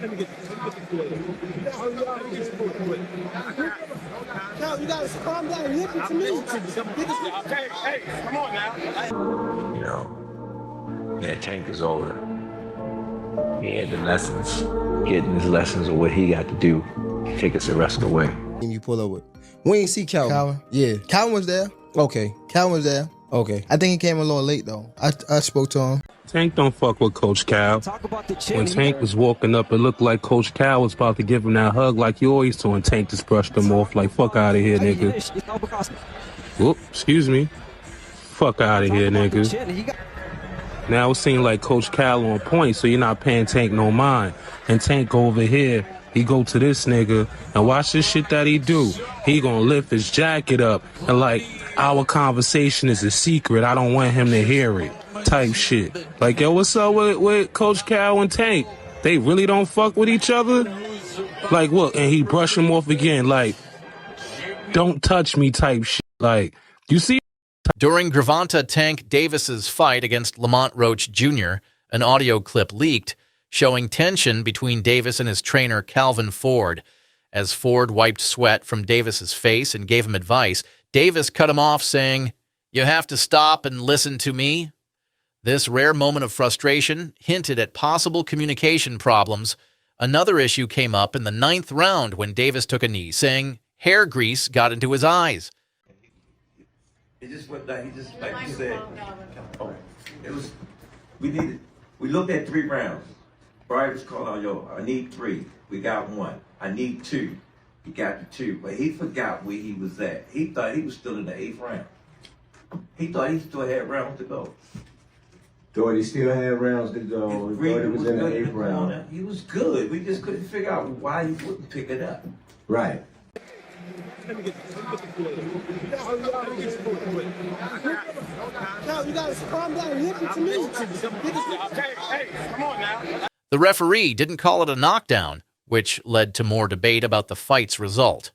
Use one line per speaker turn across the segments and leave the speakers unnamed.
No, you gotta calm down. Listen to me. Hey, come on now.
You know, that Tank is older. He had the lessons, getting his lessons of what he got to do, take us the rest away.
You pull up with. We ain't see Calvin. Yeah, Calvin was there. Okay, Calvin was there. Okay, I think he came a little late though. I spoke to him.
Tank don't fuck with Coach Cal. When Tank was walking up, it looked like Coach Cal was about to give him that hug like you always do, and Tank just brushed him off like, fuck out of here, nigga. Whoop, excuse me. Fuck out of here, nigga. Now it seems like Coach Cal on point, so you're not paying Tank no mind. And Tank go over here, he go to this nigga, and watch this shit that he do. He gonna lift his jacket up, and like, our conversation is a secret, I don't want him to hear it. Type shit. Like, yo, what's up with Coach Cal and Tank? They really don't fuck with each other? Like, what? And he brush him off again, like, don't touch me type shit. Like, you see?
During Gervonta Tank Davis's fight against Lamont Roach Jr., an audio clip leaked showing tension between Davis and his trainer Calvin Ford. As Ford wiped sweat from Davis's face and gave him advice, Davis cut him off saying, "You have to stop and listen to me." This rare moment of frustration hinted at possible communication problems. Another issue came up in the 9th round when Davis took a knee, saying hair grease got into his eyes.
It just went down. He just, like you said, it was, we looked at 3 rounds. Brian was calling out, yo, I need 3. We got 1. I need 2. He got the 2. But he forgot where he was at. He thought he was still in the 8th round. He thought he still had rounds to go.
Thought he still had rounds to go. He thought he was in the 8th round.
He was good. We just couldn't figure out why he wouldn't pick it up.
Right.
No, you gotta calm down. Listen to me. Hey, come on now.
The referee didn't call it a knockdown, which led to more debate about the fight's result.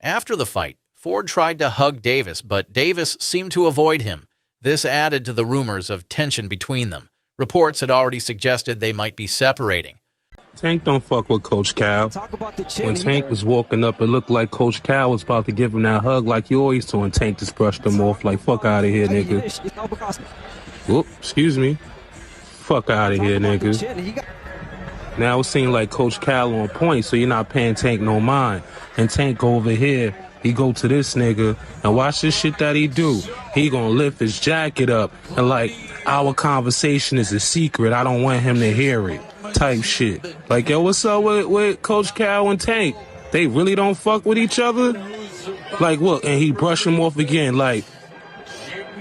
After the fight, Ford tried to hug Davis, but Davis seemed to avoid him. This added to the rumors of tension between them. Reports had already suggested they might be separating.
Tank don't fuck with Coach Cal. When Tank was walking up, it looked like Coach Cal was about to give him that hug like you always do, and Tank just brushed him off like, fuck out of here, nigga. Whoop, excuse me. Fuck out of here, nigga. Now it seems like Coach Cal on point, so you're not paying Tank no mind. And Tank go over here, he go to this nigga, and watch this shit that he do. He gonna lift his jacket up, and like, our conversation is a secret, I don't want him to hear it. Type shit. Like, yo, what's up with Coach Cal and Tank? They really don't fuck with each other? Like, what? And he brush him off again, like,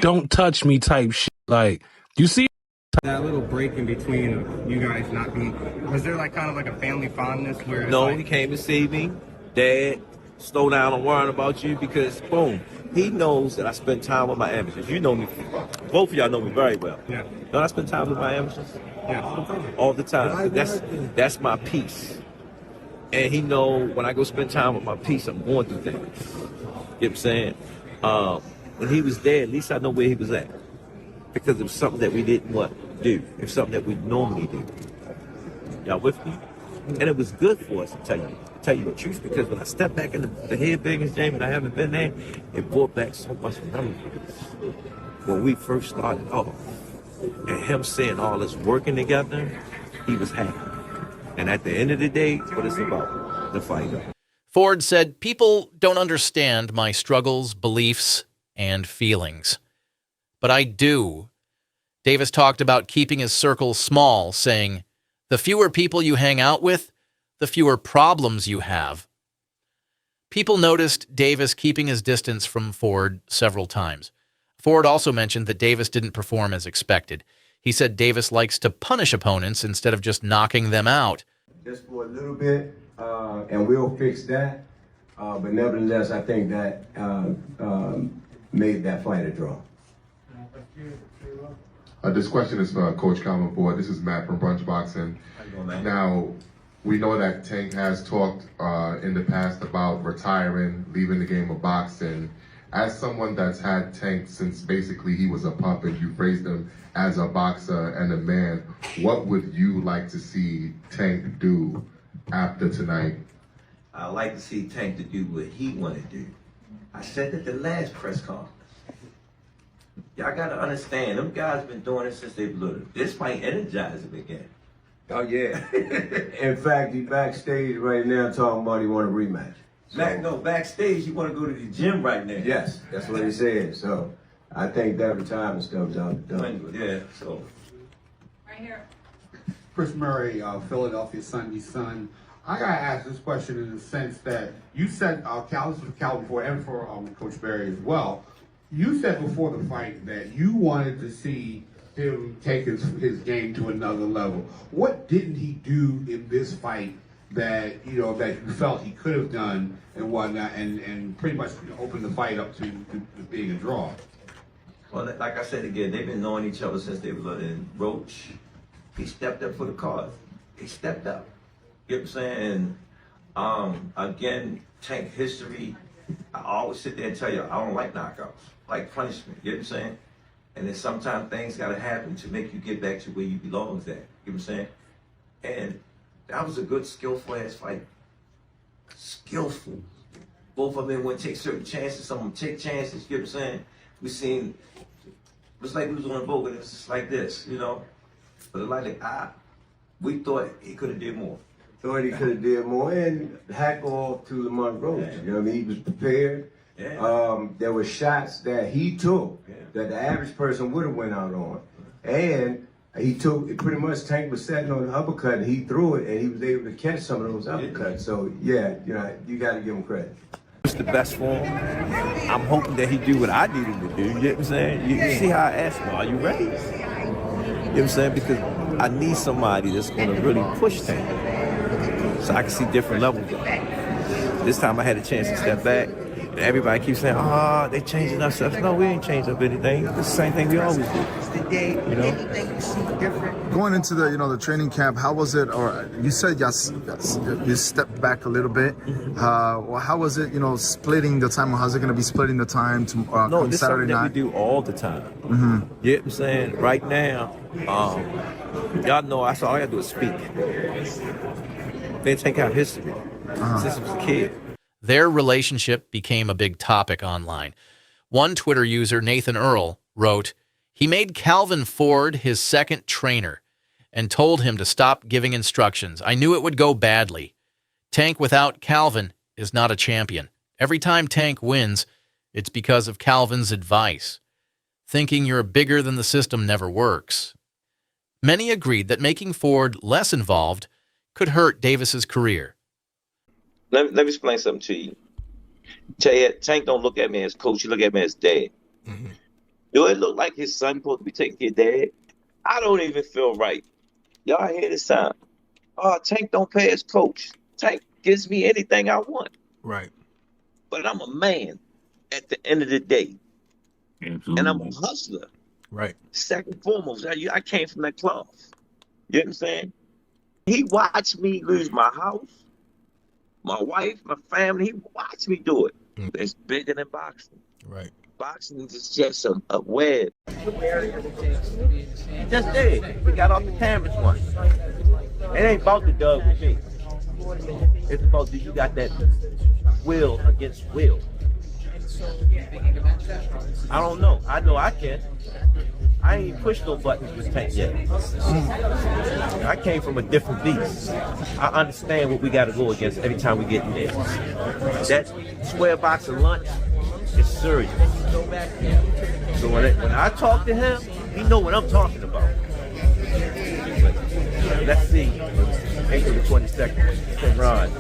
don't touch me type shit. Like, you see?
That little break in between you guys not being, was there like kind of like a family fondness where
No,
like,
he came to see me. Dad, slow down, I'm worrying about you because, boom, he knows that I spend time with my amateurs. You know me, both of y'all know me very well.
Yeah.
Don't I spend time with my amateurs?
Yeah.
All the time. That's my peace. And he know when I go spend time with my peace, I'm going through things. You know what I'm saying? When he was there, at least I know where he was at. Because it was something that we didn't want to do. It was something that we normally do. Y'all with me? And it was good for us to tell you the truth, because when I stepped back in the head biggest game and I haven't been there, it brought back so much memories. When we first started off, and him seeing all us working together, he was happy. And at the end of the day, it's what it's about, the fight.
Ford said, "People don't understand my struggles, beliefs, and feelings. But I do." Davis talked about keeping his circle small, saying, "The fewer people you hang out with, the fewer problems you have." People noticed Davis keeping his distance from Ford several times. Ford also mentioned that Davis didn't perform as expected. He said Davis likes to punish opponents instead of just knocking them out.
Just for a little bit, and we'll fix that. But nevertheless, I think that made that fight a draw.
This question is for Coach Calvin Ford. This is Matt from Brunch Boxing. Now, we know that Tank has talked in the past about retiring, leaving the game of boxing. As someone that's had Tank since basically he was a pup, and you phrased him as a boxer and a man, what would you like to see Tank do after tonight?
I like to see Tank to do what he want to do. I said that the last press conference. Y'all got to understand, them guys been doing it since they were little. This might energize them again.
Oh, yeah. In fact, he backstage right now talking about he want a rematch. So,
backstage, you want to go to the gym right now.
yes, that's what he said. So I think that retirement stuff's out the door.
Yeah, so.
Right here.
Chris Murray, Philadelphia Sunday's son. I gotta ask this question in the sense that you said, Cal, this was Cal before and for Coach Berry as well. You said before the fight that you wanted to see him take his game to another level. What didn't he do in this fight that that you felt he could have done and whatnot, and pretty much opened the fight up to being a draw?
Well, like I said again, they've been knowing each other since they were little. And Roach, he stepped up for the cause. He stepped up. You know what I'm saying? And again, Tank history, I always sit there and tell you, I don't like knockouts, like punishment. You know what I'm saying? And then sometimes things got to happen to make you get back to where you belong at. You know what I'm saying? And that was a good, skillful ass fight. Skillful. Both of them went take certain chances. Some of them take chances. You know what I'm saying? We seen, it was like we was on a boat, and it was just like this, you know? But we thought he could have did more.
Thought he could have did more, and hack off to Lamont Roach.
Yeah.
You know what I mean? He was prepared.
Yeah.
There were shots that he took that the average person would have went out on. And he took, pretty much Tank was sitting on the uppercut, and he threw it, and he was able to catch some of those uppercuts. So, yeah, you got to give him credit.
It's the best for him. I'm hoping that he do what I need him to do. You know what I'm saying? You see how I asked him, are you ready? You know what I'm saying? Because I need somebody that's going to really push Tank, so I can see different levels of it. This time I had a chance to step back. And everybody keeps saying, they changing up stuff. No, we ain't changed up anything. It's the same thing we always do. You know?
Going into the the training camp, how was it? Or you said yes, you stepped back a little bit. How was it? Splitting the time. How's it going to be splitting the time to
No, this is something
Saturday
that
night?
we do all the time. You know what I'm saying? Right now, y'all know all I gotta do is speak. They take out history since I was a kid.
Their relationship became a big topic online. One Twitter user, Nathan Earl, wrote, "He made Calvin Ford his second trainer and told him to stop giving instructions. I knew it would go badly. Tank without Calvin is not a champion. Every time Tank wins, it's because of Calvin's advice. Thinking you're bigger than the system never works." Many agreed that making Ford less involved could hurt Davis's career.
Let me explain something to you. Tank don't look at me as coach. He look at me as dad. Do it look like his son supposed to be taking care of dad? I don't even feel right. Y'all hear this time? Tank don't pay his coach. Tank gives me anything I want.
Right.
But I'm a man at the end of the day. Absolutely. And I'm a hustler.
Right.
Second and foremost, I came from that cloth. You know what I'm saying? He watched me lose my house, my wife, my family. He watched me do it. It's bigger than boxing.
Right.
Boxing is just a web. Just did. We got off the cameras once. It ain't about the dog with me. It's about you got that will against will. I don't know. I know I can. I ain't pushed no buttons with Tank yet. I came from a different beast. I understand what we got to go against every time we get in there. That square box of lunch is serious. So when I talk to him, he know what I'm talking about. But let's see. April the 22nd, Tim Ron,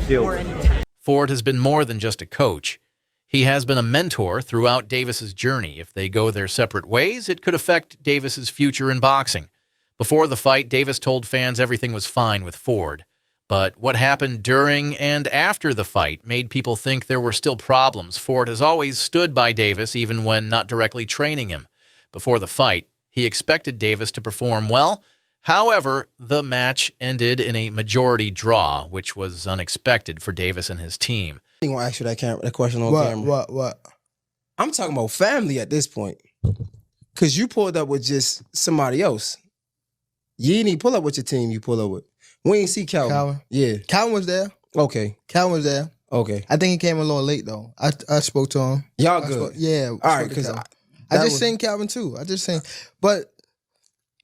deal with it.
Ford has been more than just a coach. He has been a mentor throughout Davis's journey. If they go their separate ways, it could affect Davis's future in boxing. Before the fight, Davis told fans everything was fine with Ford. But what happened during and after the fight made people think there were still problems. Ford has always stood by Davis, even when not directly training him. Before the fight, he expected Davis to perform well. However, the match ended in a majority draw, which was unexpected for Davis and his team.
I ain't gonna ask you that question on camera. What? I'm talking about family at this point. Cause you pulled up with just somebody else. You didn't even pull up with your team you pull up with.
We ain't see Calvin.
Calvin?
Yeah.
Calvin was there.
Okay.
Calvin was there.
Okay.
I think he came a little late though. I spoke to him.
Y'all good.
Yeah.
All right, because
I just seen Calvin too. I just seen, but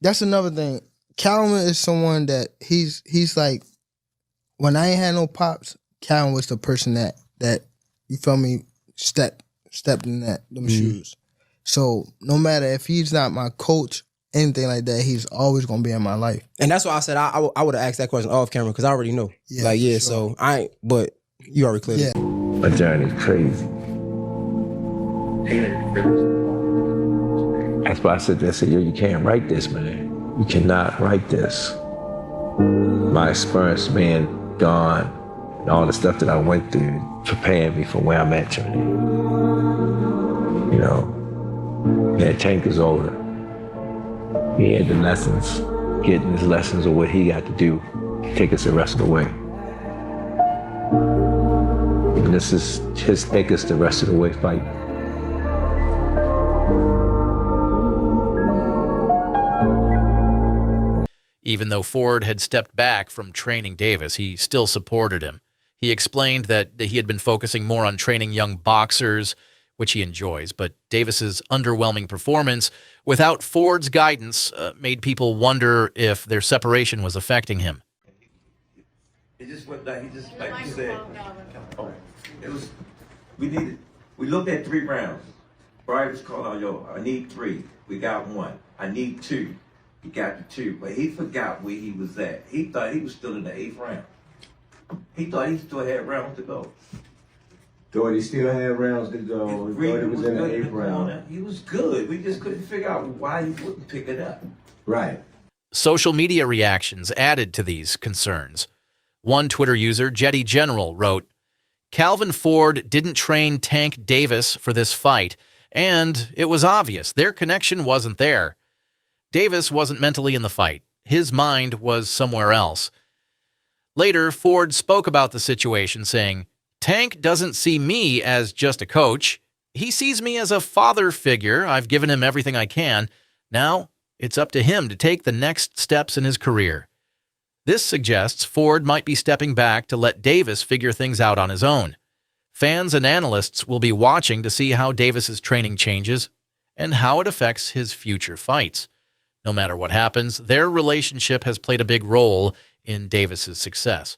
that's another thing. Calvin is someone that he's like, when I ain't had no pops, Calvin was the person that you feel me stepped in them shoes. So no matter if he's not my coach, anything like that, he's always gonna be in my life.
And that's why I said I would have asked that question off camera because I already know.
Yeah,
like yeah,
sure.
so I ain't. But you already cleared it.
My journey's crazy. That's why I said that. I said, yo, you can't write this, man. You cannot write this. My experience being gone and all the stuff that I went through preparing me for where I'm at today. You know, that Tank is older. He had the lessons, getting his lessons of what he got to do to take us the rest of the way. And this is his take us the rest of the way fight.
Even though Ford had stepped back from training Davis, he still supported him. He explained that he had been focusing more on training young boxers, which he enjoys, but Davis's underwhelming performance without Ford's guidance made people wonder if their separation was affecting him.
It just went down. He just, like you said, oh, it was, we looked at 3 rounds. Brian was calling out, yo, I need 3. We got 1. I need 2. He got the 2, but he forgot where he was at. He thought he was still in the 8th round. He thought he still had rounds to go.
Thought he still had rounds to go. Thought he was in the 8th round.
He was good. We just couldn't figure out why he wouldn't pick it up.
Right.
Social media reactions added to these concerns. One Twitter user, Jetty General, wrote, Calvin Ford didn't train Tank Davis for this fight, and it was obvious their connection wasn't there. Davis wasn't mentally in the fight. His mind was somewhere else. Later, Ford spoke about the situation, saying, Tank doesn't see me as just a coach. He sees me as a father figure. I've given him everything I can. Now, it's up to him to take the next steps in his career. This suggests Ford might be stepping back to let Davis figure things out on his own. Fans and analysts will be watching to see how Davis's training changes and how it affects his future fights. No matter what happens, their relationship has played a big role in Davis's success.